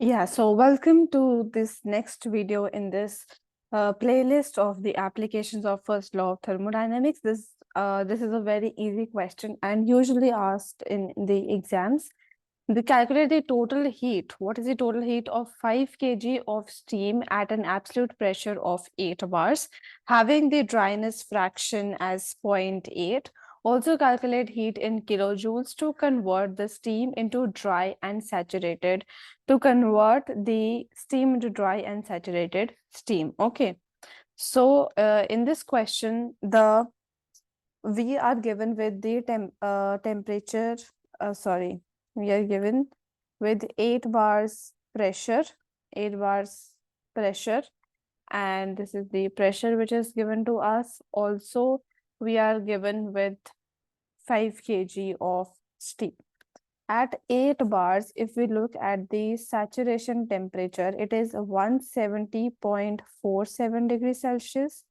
Yeah, so welcome to this next video in this playlist of the applications of first law of thermodynamics. This is a very easy question and usually asked in the exams. They calculate the total heat. What is the total heat of 5 kg of steam at an absolute pressure of 8 bars, having the dryness fraction as 0.8. Also calculate heat in kilojoules to convert the steam into dry and saturated, steam. Okay. So in this question, we are given with the temperature, we are given with 8 bars pressure, 8 bars pressure, and this is the pressure which is given to us. Also, we are given with 5 kg of steam. At 8 bars, if we look at the saturation temperature, it is 170.47 degrees Celsius.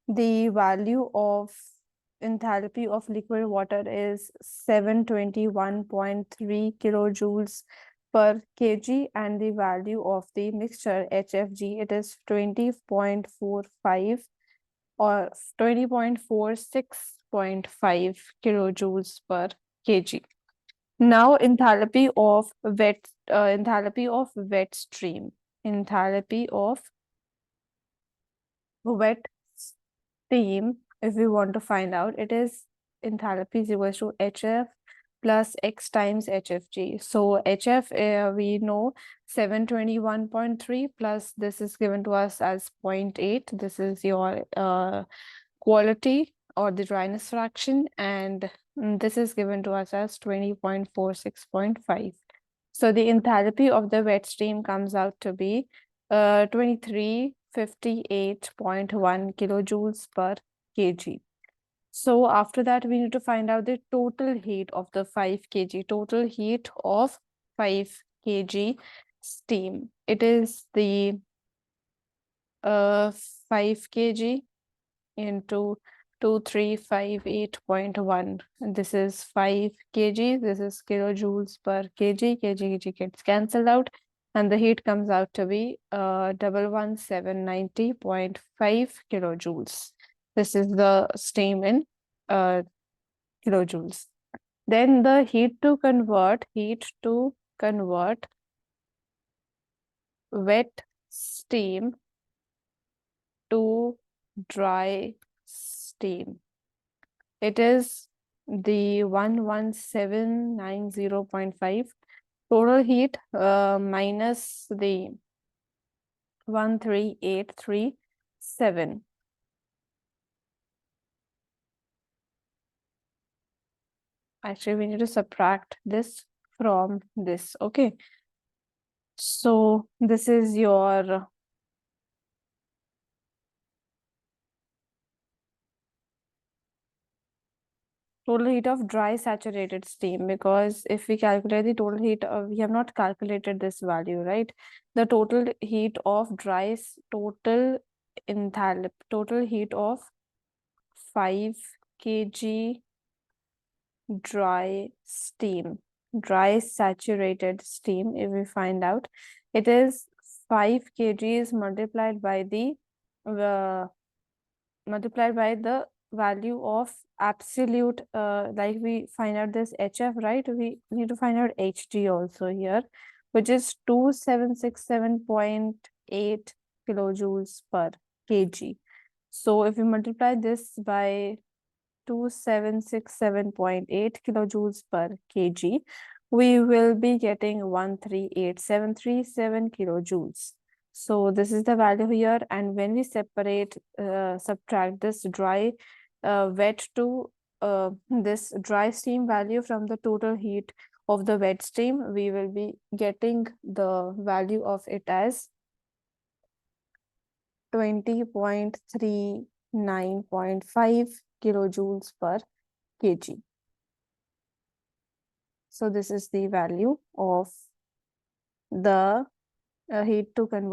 The value of enthalpy of liquid water is 721.3 kilojoules per kg, and the value of the mixture HFG, it is 20.45 or 20.46.5 kilojoules per kg. Now enthalpy of wet stream. Enthalpy of wet steam, if we want to find out, it is enthalpy is equal to HF plus X times HFG. So HF, we know 721.3 plus this is given to us as 0.8. This is your quality or the dryness fraction, and this is given to us as 20.46.5. So the enthalpy of the wet stream comes out to be 2358.1 kilojoules per kg. So after that, we need to find out the total heat of the 5 kg, total heat of 5 kg steam. It is the 5 kg into 2358.1. This is 5 kg. This is kilojoules per kg. Kg gets cancelled out, and the heat comes out to be 11790.5 kilojoules. This is the steam in kilojoules. Then the heat to convert wet steam to dry steam. It is the 11790.5 total heat minus the 13837. Actually, we need to subtract this from this. Okay. So this is your total heat of dry saturated steam, because if we calculate the total heat, we have not calculated this value, right? The total heat of total heat of 5 kg dry saturated steam, if we find out, it is 5 kgs multiplied by the value of absolute, like we find out this HF, right? We need to find out HG also here, which is 2767.8 kilojoules per kg. So if we multiply this by 2767.8 kilojoules per kg, we will be getting 138,737 kilojoules. So this is the value here, and when we subtract this wet to this dry steam value from the total heat of the wet steam, we will be getting the value of it as 20.39.5 kilojoules per kg. So this is the value of the heat to convert